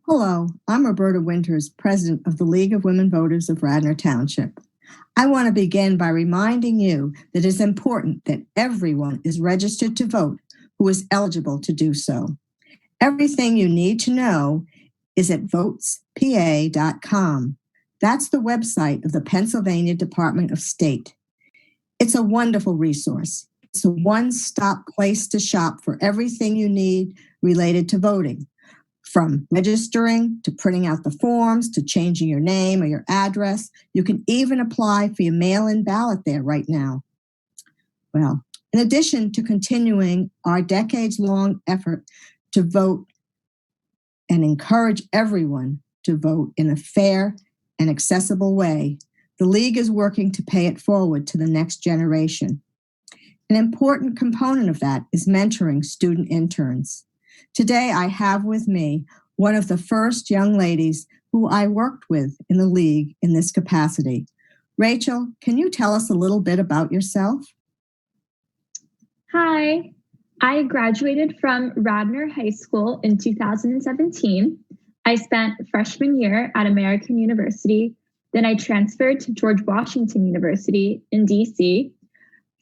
Hello, I'm Roberta Winters, President of the League of Women Voters of Radnor Township. I want to begin by reminding you that it is important that everyone is registered to vote who is eligible to do so. Everything you need to know is at votespa.com. That's the website of the Pennsylvania Department of State. It's a wonderful resource. It's a one-stop place to shop for everything you need related to voting, from registering to printing out the forms to changing your name or your address. You can even apply for your mail-in ballot there right now. Well, in addition to continuing our decades-long effort to vote and encourage everyone to vote in a fair and accessible way, the League is working to pay it forward to the next generation. An important component of that is mentoring student interns. Today, I have with me one of the first young ladies who I worked with in the League in this capacity. Rachel, can you tell us a little bit about yourself? Hi, I graduated from Radnor High School in 2017. I spent freshman year at American University. Then I transferred to George Washington University in DC,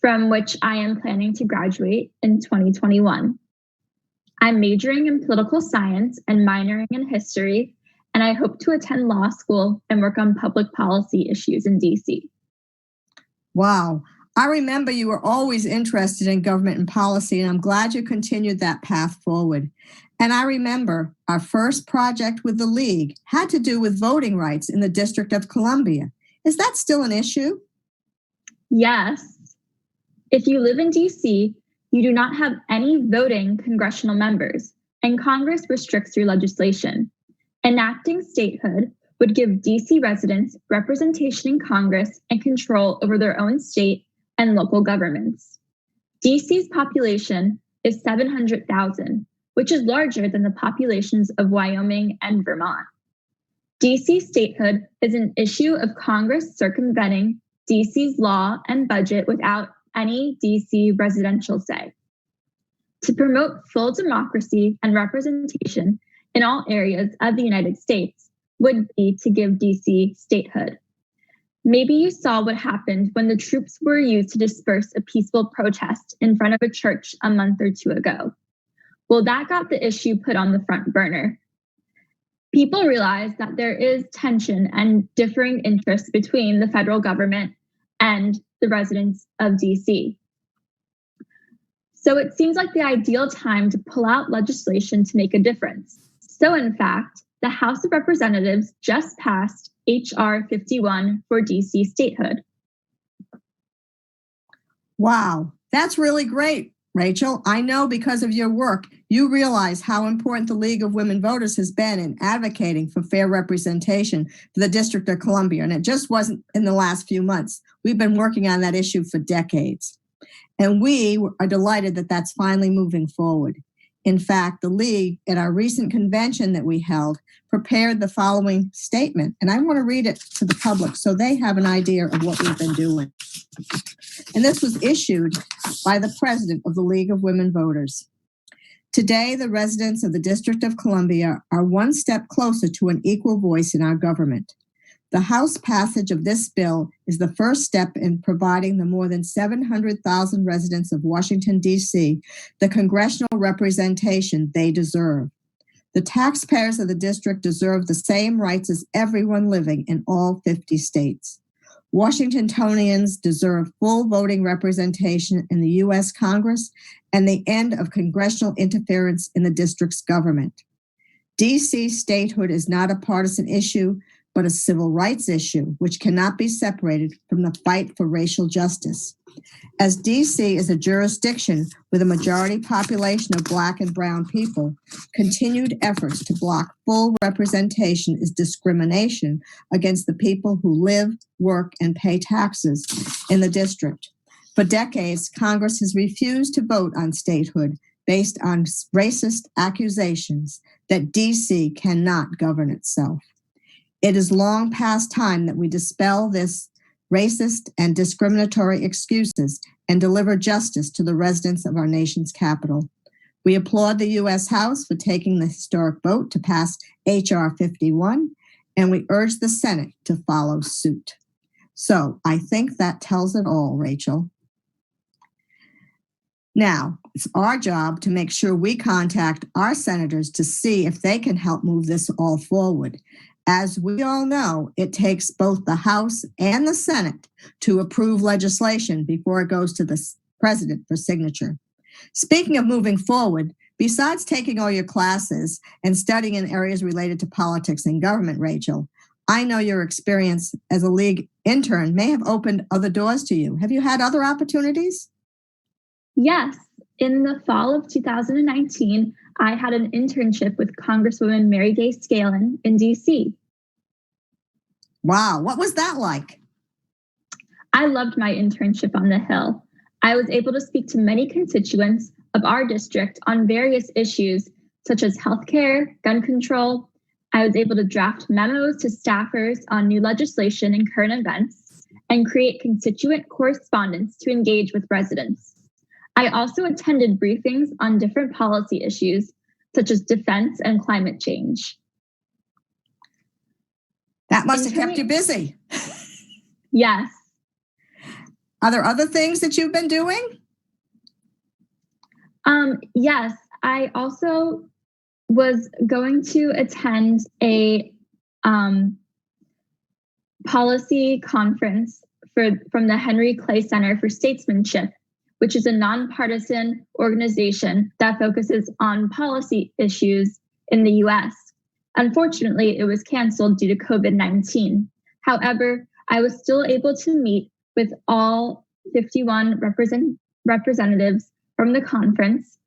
from which I am planning to graduate in 2021. I'm majoring in political science and minoring in history, and I hope to attend law school and work on public policy issues in DC. Wow. I remember you were always interested in government and policy, and I'm glad you continued that path forward. And I remember our first project with the League had to do with voting rights in the District of Columbia. Is that still an issue? Yes. If you live in DC, you do not have any voting congressional members, and Congress restricts your legislation. Enacting statehood would give DC residents representation in Congress and control over their own state and local governments. DC's population is 700,000, which is larger than the populations of Wyoming and Vermont. DC statehood is an issue of Congress circumventing DC's law and budget without any DC residential say. To promote full democracy and representation in all areas of the United States would be to give DC statehood. Maybe you saw what happened when the troops were used to disperse a peaceful protest in front of a church a month or two ago. Well, that got the issue put on the front burner. People realize that there is tension and differing interests between the federal government and the residents of DC. So it seems like the ideal time to pull out legislation to make a difference. So in fact, the House of Representatives just passed H.R. 51 for DC statehood. Wow, that's really great, Rachel. I know because of your work, you realize how important the League of Women Voters has been in advocating for fair representation for the District of Columbia. And it just wasn't in the last few months. We've been working on that issue for decades. And we are delighted that that's finally moving forward. In fact, the League, at our recent convention that we held, prepared the following statement. And I want to read it to the public so they have an idea of what we've been doing. And this was issued by the president of the League of Women Voters. Today, the residents of the District of Columbia are one step closer to an equal voice in our government. The House passage of this bill is the first step in providing the more than 700,000 residents of Washington, D.C. the congressional representation they deserve. The taxpayers of the district deserve the same rights as everyone living in all 50 states. Washingtonians deserve full voting representation in the U.S. Congress and the end of congressional interference in the district's government. D.C. statehood is not a partisan issue, but a civil rights issue, which cannot be separated from the fight for racial justice. As D.C. is a jurisdiction with a majority population of Black and Brown people, continued efforts to block full representation is discrimination against the people who live, work, and pay taxes in the district. For decades, Congress has refused to vote on statehood based on racist accusations that D.C. cannot govern itself. It is long past time that we dispel this racist and discriminatory excuses and deliver justice to the residents of our nation's capital. We applaud the U.S. House for taking the historic vote to pass H.R. 51, and we urge the Senate to follow suit. So I think that tells it all, Rachel. Now, it's our job to make sure we contact our senators to see if they can help move this all forward. As we all know, it takes both the House and the Senate to approve legislation before it goes to the president for signature. Speaking of moving forward, besides taking all your classes and studying in areas related to politics and government, Rachel, I know your experience as a league intern may have opened other doors to you. Have you had other opportunities? Yes. In the fall of 2019, I had an internship with Congresswoman Mary Gay Scanlon in DC. Wow, what was that like? I loved my internship on the Hill. I was able to speak to many constituents of our district on various issues such as healthcare, gun control. I was able to draft memos to staffers on new legislation and current events and create constituent correspondence to engage with residents. I also attended briefings on different policy issues such as defense and climate change. That must have kept you busy. Yes. Are there other things that you've been doing? Yes, I also was going to attend a policy conference from the Henry Clay Center for Statesmanship, which is a nonpartisan organization that focuses on policy issues in the US. Unfortunately, it was canceled due to COVID-19. However, I was still able to meet with all 51 representatives from the conference,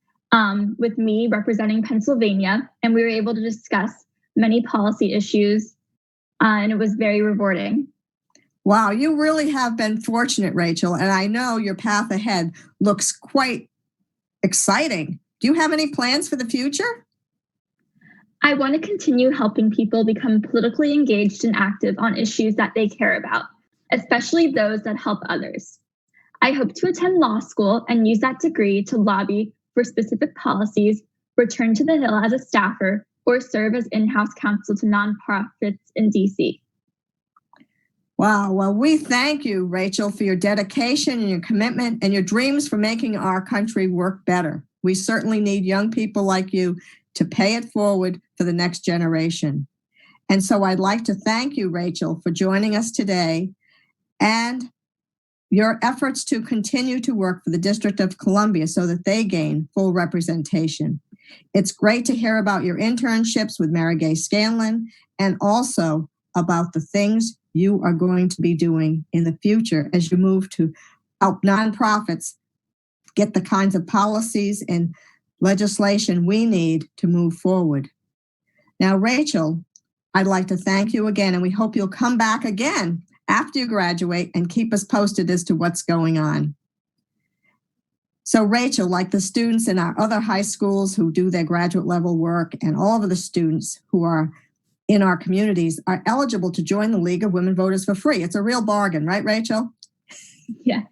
with me representing Pennsylvania, and we were able to discuss many policy issues, and it was very rewarding. Wow, you really have been fortunate, Rachel, and I know your path ahead looks quite exciting. Do you have any plans for the future? I want to continue helping people become politically engaged and active on issues that they care about, especially those that help others. I hope to attend law school and use that degree to lobby for specific policies, return to the Hill as a staffer, or serve as in-house counsel to nonprofits in DC. Wow, well, we thank you, Rachel, for your dedication and your commitment and your dreams for making our country work better. We certainly need young people like you to pay it forward for the next generation. And so I'd like to thank you, Rachel, for joining us today and your efforts to continue to work for the District of Columbia so that they gain full representation. It's great to hear about your internships with Mary Gay Scanlon and also about the things you are going to be doing in the future as you move to help nonprofits get the kinds of policies and legislation we need to move forward. Now, Rachel, I'd like to thank you again, and we hope you'll come back again after you graduate and keep us posted as to what's going on. So Rachel, like the students in our other high schools who do their graduate level work and all of the students who are in our communities are eligible to join the League of Women Voters for free. It's a real bargain, right, Rachel? Yeah.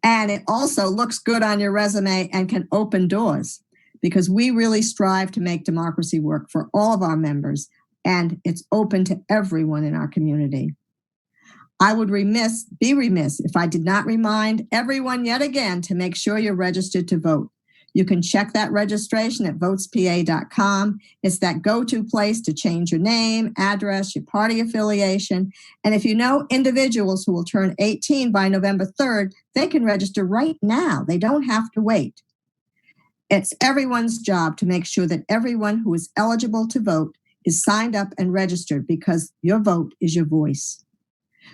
And it also looks good on your resume and can open doors because we really strive to make democracy work for all of our members, and it's open to everyone in our community. I would be remiss if I did not remind everyone yet again to make sure you're registered to vote. You can check that registration at votespa.com. It's that go-to place to change your name, address, your party affiliation. And if you know individuals who will turn 18 by November 3rd, they can register right now. They don't have to wait. It's everyone's job to make sure that everyone who is eligible to vote is signed up and registered because your vote is your voice.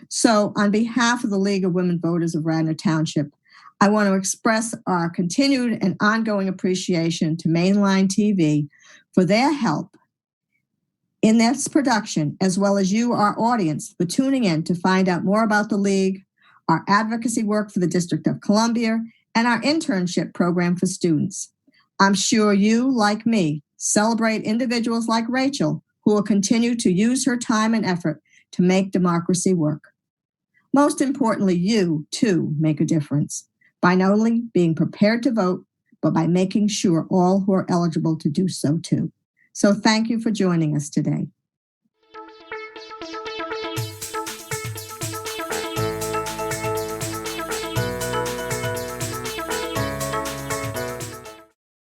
So on behalf of the League of Women Voters of Radnor Township, I want to express our continued and ongoing appreciation to Mainline TV for their help in this production, as well as you, our audience, for tuning in to find out more about the League, our advocacy work for the District of Columbia, and our internship program for students. I'm sure you, like me, celebrate individuals like Rachel, who will continue to use her time and effort to make democracy work. Most importantly, you, too, make a difference by not only being prepared to vote, but by making sure all who are eligible to do so, too. So thank you for joining us today.